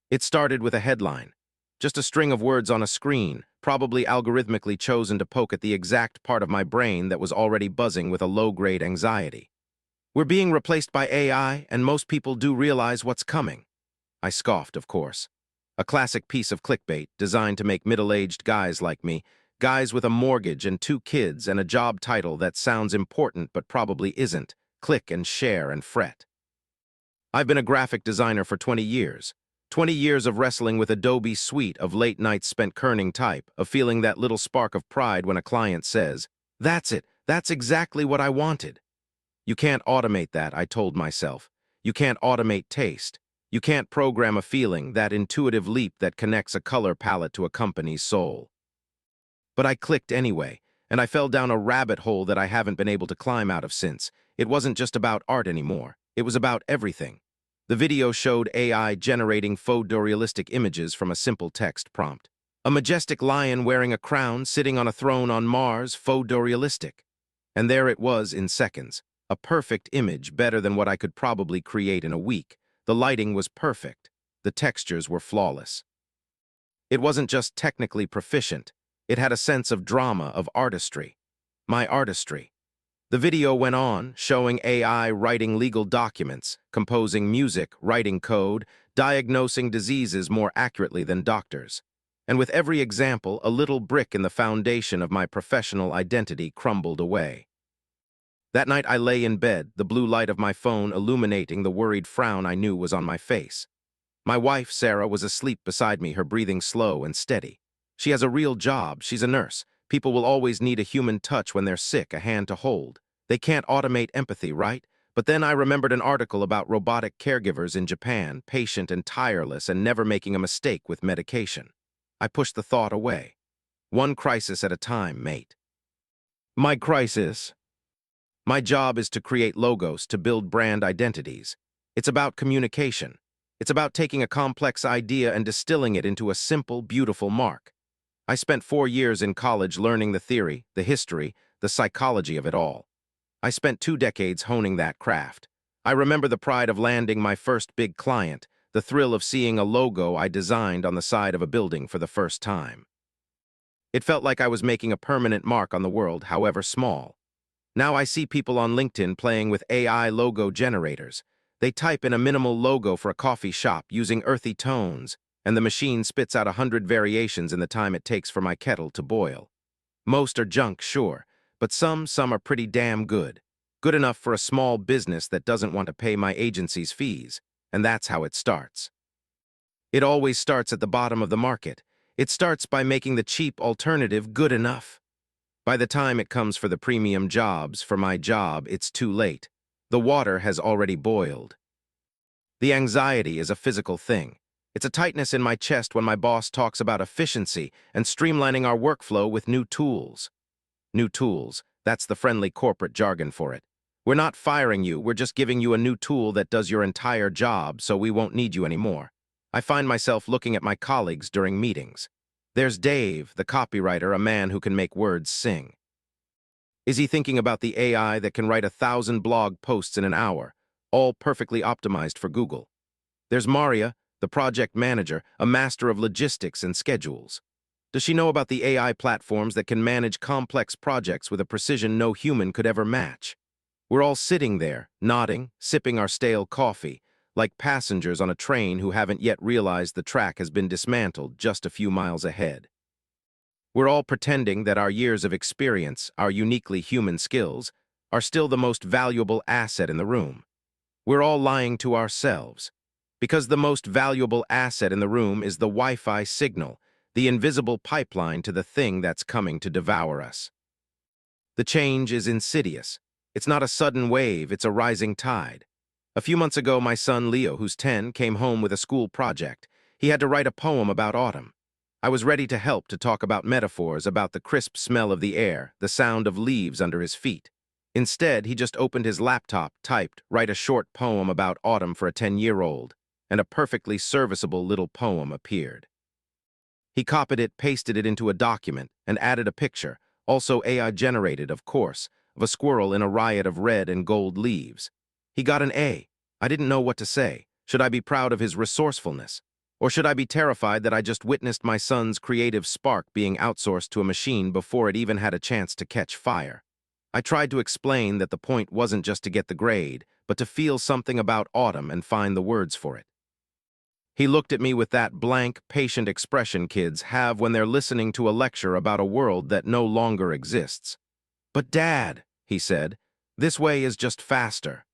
It started with a headline. Just a string of words on a screen, probably algorithmically chosen to poke at the exact part of my brain that was already buzzing with a low-grade anxiety. We're being replaced by AI, and most people do realize what's coming. I scoffed, of course. A classic piece of clickbait designed to make middle-aged guys like me, guys with a mortgage and 2 kids and a job title that sounds important but probably isn't, click and share and fret. I've been a graphic designer for 20 years. 20 years of wrestling with Adobe's suite of late nights spent kerning type, of feeling that little spark of pride when a client says, "That's it, that's exactly what I wanted." You can't automate that, I told myself. You can't automate taste. You can't program a feeling, that intuitive leap that connects a color palette to a company's soul. But I clicked anyway, and I fell down a rabbit hole that I haven't been able to climb out of since. It wasn't just about art anymore. It was about everything. The video showed AI generating photorealistic images from a simple text prompt. A majestic lion wearing a crown sitting on a throne on Mars, photorealistic. And there it was in seconds. A perfect image, better than what I could probably create in a week. The lighting was perfect. The textures were flawless. It wasn't just technically proficient. It had a sense of drama, of artistry. My artistry. The video went on, showing AI writing legal documents, composing music, writing code, diagnosing diseases more accurately than doctors. And with every example, a little brick in the foundation of my professional identity crumbled away. That night I lay in bed, the blue light of my phone illuminating the worried frown I knew was on my face. My wife, Sarah, was asleep beside me, her breathing slow and steady. She has a real job, she's a nurse. People will always need a human touch when they're sick, a hand to hold. They can't automate empathy, right? But then I remembered an article about robotic caregivers in Japan, patient and tireless and never making a mistake with medication. I pushed the thought away. One crisis at a time, mate. My crisis. My job is to create logos, to build brand identities. It's about communication. It's about taking a complex idea and distilling it into a simple, beautiful mark. I spent 4 years in college learning the theory, the history, the psychology of it all. I spent 2 decades honing that craft. I remember the pride of landing my first big client, the thrill of seeing a logo I designed on the side of a building for the first time. It felt like I was making a permanent mark on the world, however small. Now I see people on LinkedIn playing with AI logo generators. They type in a minimal logo for a coffee shop using earthy tones, and the machine spits out 100 variations in the time it takes for my kettle to boil. Most are junk, sure, but some are pretty damn good. Good enough for a small business that doesn't want to pay my agency's fees, and that's how it starts. It always starts at the bottom of the market. It starts by making the cheap alternative good enough. By the time it comes for the premium jobs, for my job, it's too late. The water has already boiled. The anxiety is a physical thing. It's a tightness in my chest when my boss talks about efficiency and streamlining our workflow with new tools. New tools, that's the friendly corporate jargon for it. We're not firing you, we're just giving you a new tool that does your entire job, so we won't need you anymore. I find myself looking at my colleagues during meetings. There's Dave, the copywriter, a man who can make words sing. Is he thinking about the AI that can write 1,000 blog posts in an hour, all perfectly optimized for Google? There's Maria, the project manager, a master of logistics and schedules. Does she know about the AI platforms that can manage complex projects with a precision no human could ever match? We're all sitting there, nodding, sipping our stale coffee, like passengers on a train who haven't yet realized the track has been dismantled just a few miles ahead. We're all pretending that our years of experience, our uniquely human skills, are still the most valuable asset in the room. We're all lying to ourselves, because the most valuable asset in the room is the Wi-Fi signal, the invisible pipeline to the thing that's coming to devour us. The change is insidious. It's not a sudden wave, it's a rising tide. A few months ago, my son Leo, who's 10, came home with a school project. He had to write a poem about autumn. I was ready to help, to talk about metaphors, about the crisp smell of the air, the sound of leaves under his feet. Instead, he just opened his laptop, typed, "Write a short poem about autumn for a 10-year-old," and a perfectly serviceable little poem appeared. He copied it, pasted it into a document, and added a picture, also AI-generated, of course, of a squirrel in a riot of red and gold leaves. He got an A. I didn't know what to say. Should I be proud of his resourcefulness? Or should I be terrified that I just witnessed my son's creative spark being outsourced to a machine before it even had a chance to catch fire? I tried to explain that the point wasn't just to get the grade, but to feel something about autumn and find the words for it. He looked at me with that blank, patient expression kids have when they're listening to a lecture about a world that no longer exists. "But Dad," he said, "this way is just faster."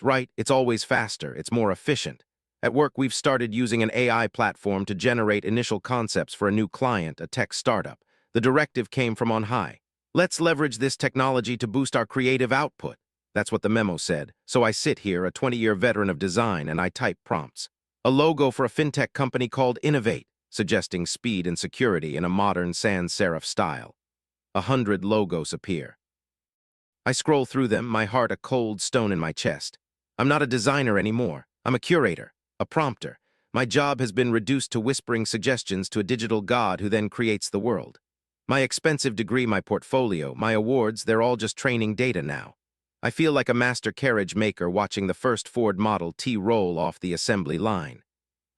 Right, it's always faster, it's more efficient. At work, we've started using an AI platform to generate initial concepts for a new client, a tech startup. The directive came from on high. "Let's leverage this technology to boost our creative output." That's what the memo said. So I sit here, a 20-year veteran of design, and I type prompts. A logo for a fintech company called Innovate, suggesting speed and security in a modern sans serif style. 100 logos appear. I scroll through them, my heart a cold stone in my chest. I'm not a designer anymore. I'm a curator, a prompter. My job has been reduced to whispering suggestions to a digital god who then creates the world. My expensive degree, my portfolio, my awards, they're all just training data now. I feel like a master carriage maker watching the first Ford Model T roll off the assembly line.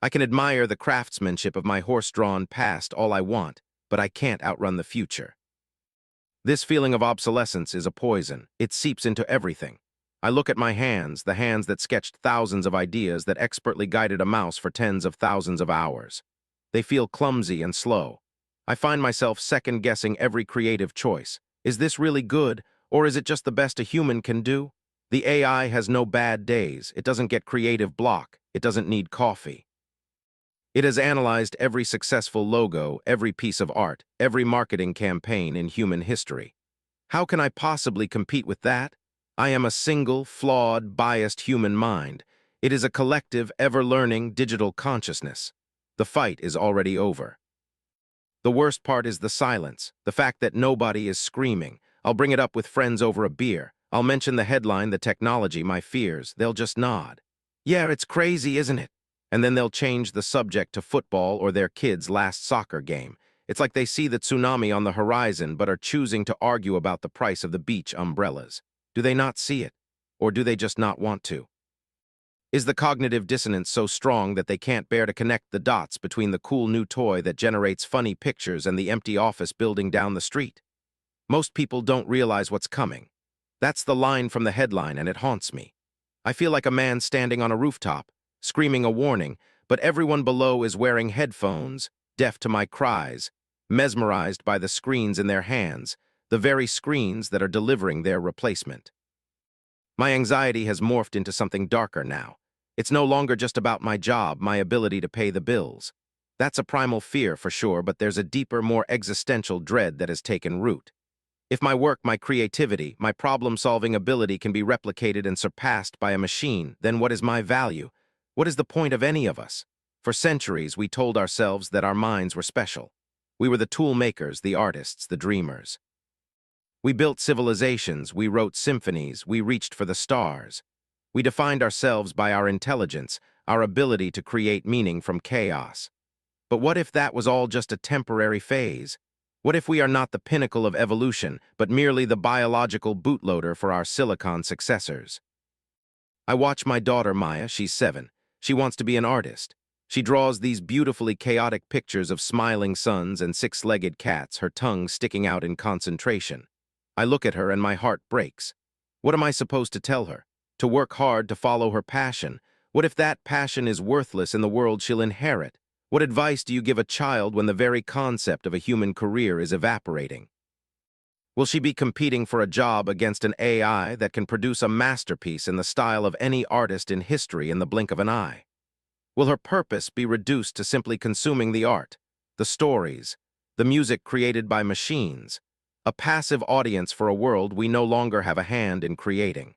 I can admire the craftsmanship of my horse-drawn past all I want, but I can't outrun the future. This feeling of obsolescence is a poison. It seeps into everything. I look at my hands, the hands that sketched thousands of ideas that expertly guided a mouse for tens of thousands of hours. They feel clumsy and slow. I find myself second-guessing every creative choice. Is this really good, or is it just the best a human can do? The AI has no bad days. It doesn't get creative block. It doesn't need coffee. It has analyzed every successful logo, every piece of art, every marketing campaign in human history. How can I possibly compete with that? I am a single, flawed, biased human mind. It is a collective, ever-learning digital consciousness. The fight is already over. The worst part is the silence, the fact that nobody is screaming. I'll bring it up with friends over a beer. I'll mention the headline, the technology, my fears. They'll just nod. "Yeah, it's crazy, isn't it?" And then they'll change the subject to football or their kid's last soccer game. It's like they see the tsunami on the horizon but are choosing to argue about the price of the beach umbrellas. Do they not see it? Or do they just not want to? Is the cognitive dissonance so strong that they can't bear to connect the dots between the cool new toy that generates funny pictures and the empty office building down the street? Most people don't realize what's coming. That's the line from the headline, and it haunts me. I feel like a man standing on a rooftop, screaming a warning, but everyone below is wearing headphones, deaf to my cries, mesmerized by the screens in their hands, the very screens that are delivering their replacement. My anxiety has morphed into something darker now. It's no longer just about my job, my ability to pay the bills. That's a primal fear for sure, but there's a deeper, more existential dread that has taken root. If my work, my creativity, my problem-solving ability can be replicated and surpassed by a machine, then what is my value? What is the point of any of us? For centuries, we told ourselves that our minds were special. We were the tool makers, the artists, the dreamers. We built civilizations, we wrote symphonies, we reached for the stars. We defined ourselves by our intelligence, our ability to create meaning from chaos. But what if that was all just a temporary phase? What if we are not the pinnacle of evolution, but merely the biological bootloader for our silicon successors? I watch my daughter Maya, she's 7. She wants to be an artist. She draws these beautifully chaotic pictures of smiling suns and six-legged cats, her tongue sticking out in concentration. I look at her and my heart breaks. What am I supposed to tell her? To work hard to follow her passion. What if that passion is worthless in the world she'll inherit? What advice do you give a child when the very concept of a human career is evaporating? Will she be competing for a job against an AI that can produce a masterpiece in the style of any artist in history in the blink of an eye? Will her purpose be reduced to simply consuming the art, the stories, the music created by machines, a passive audience for a world we no longer have a hand in creating?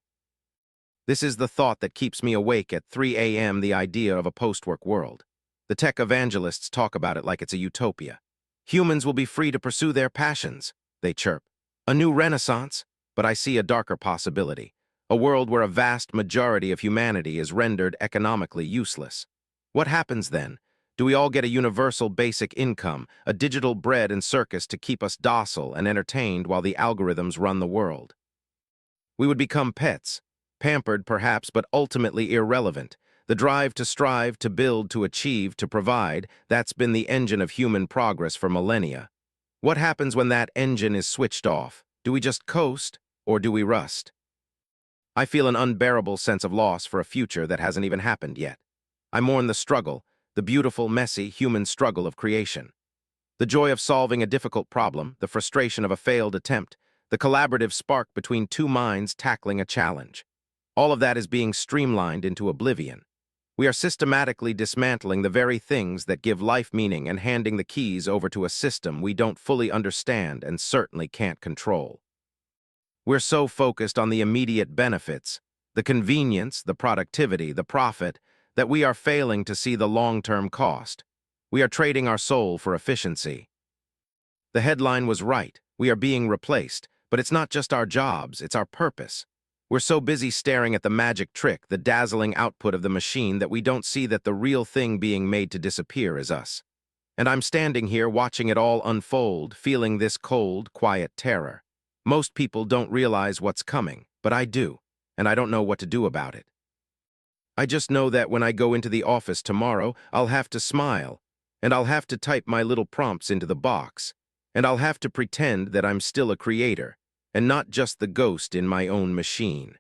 This is the thought that keeps me awake at 3 a.m., the idea of a post-work world. The tech evangelists talk about it like it's a utopia. Humans will be free to pursue their passions, they chirp. A new renaissance, but I see a darker possibility. A world where a vast majority of humanity is rendered economically useless. What happens then? Do we all get a universal basic income, a digital bread and circus to keep us docile and entertained while the algorithms run the world? We would become pets, pampered perhaps, but ultimately irrelevant. The drive to strive, to build, to achieve, to provide, that's been the engine of human progress for millennia. What happens when that engine is switched off? Do we just coast, or do we rust? I feel an unbearable sense of loss for a future that hasn't even happened yet. I mourn the struggle, the beautiful, messy, human struggle of creation. The joy of solving a difficult problem, the frustration of a failed attempt, the collaborative spark between two minds tackling a challenge. All of that is being streamlined into oblivion. We are systematically dismantling the very things that give life meaning and handing the keys over to a system we don't fully understand and certainly can't control. We're so focused on the immediate benefits, the convenience, the productivity, the profit, that we are failing to see the long-term cost. We are trading our soul for efficiency. The headline was right. We are being replaced, but it's not just our jobs, it's our purpose. We're so busy staring at the magic trick, the dazzling output of the machine, that we don't see that the real thing being made to disappear is us. And I'm standing here watching it all unfold, feeling this cold, quiet terror. Most people don't realize what's coming, but I do, and I don't know what to do about it. I just know that when I go into the office tomorrow, I'll have to smile, and I'll have to type my little prompts into the box, and I'll have to pretend that I'm still a creator, and not just the ghost in my own machine.